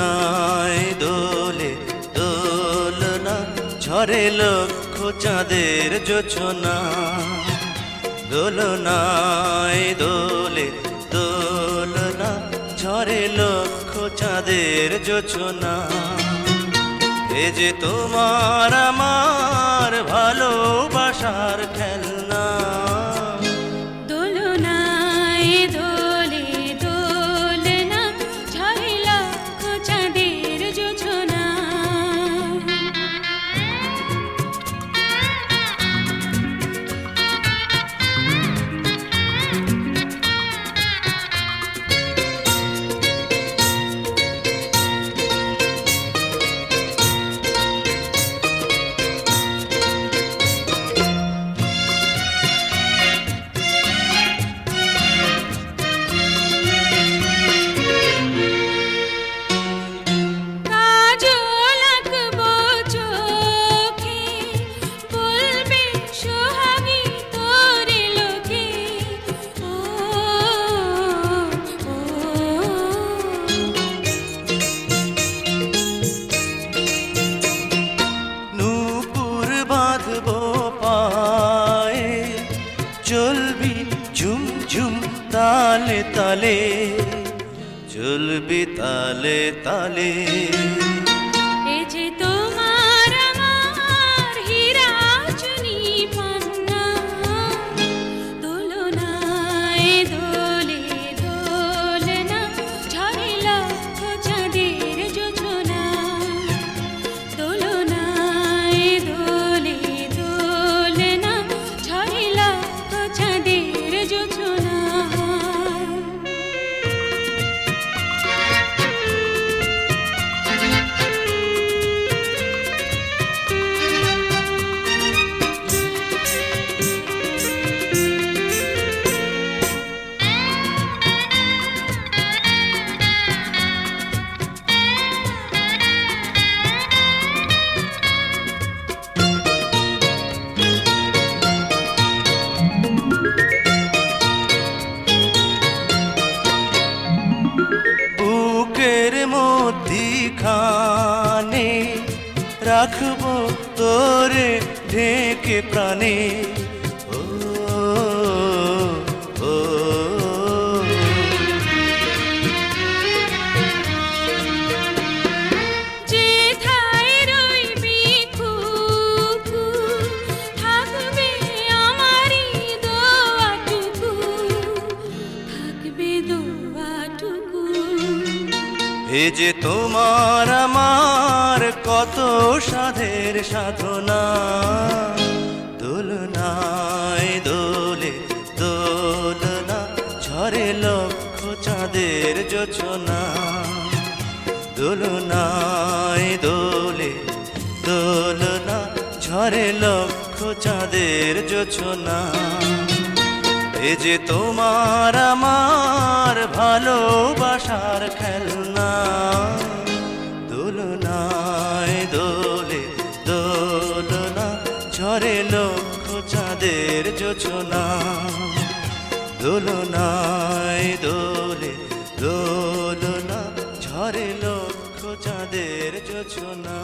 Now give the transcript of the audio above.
দোলনায় দোলে দোলনা, ঝরে লক্ষ চাঁদের জোছনা। দোলনায় দোলে দোলনা, ঝরে লক্ষ চাঁদের জোছনা। এ যে তোমার আমার ভালোবাসার খেলনা। দোলনায় দোলে দোলনা, ঝরে লক্ষ চাঁদের জোছনা। চলবি ঝুম ঝুম তালে তালে, চলবি তালে তালে। এ যে তোমার আমার হীরা চুনি পান্না। দোলনায় দোলে দোলনা, ঝরে লক্ষ চাঁদের জোছনা। দোলনায় দোলে দোলনা, ঝরে লক্ষ চাঁদের জোছনা। বুকের মধ্যিখানে রাখবো তোরে ঢেকে প্রাণে। ও ও যেথায় রইবি খুকু, থাকবে আমারই দোয়াটুকু, থাকবে দোয়াটুকু। এ যে তোমার আমার কত সাধের সাধনা। দোলনায় দোলে দোলনা, ঝরে লক্ষ চাঁদের জোছনা। দোলনায় দোলে দোলনা, ঝরে লক্ষ চাঁদের জোছনা। এ যে তোমার আমার ভালোবাসার খেলনা। দোলনায় দোলে দোলনা, ঝরে লক্ষ চাঁদের জোছনা। দোলনায় দোলে দোলনা, ঝরে লক্ষ চাঁদের জোছনা।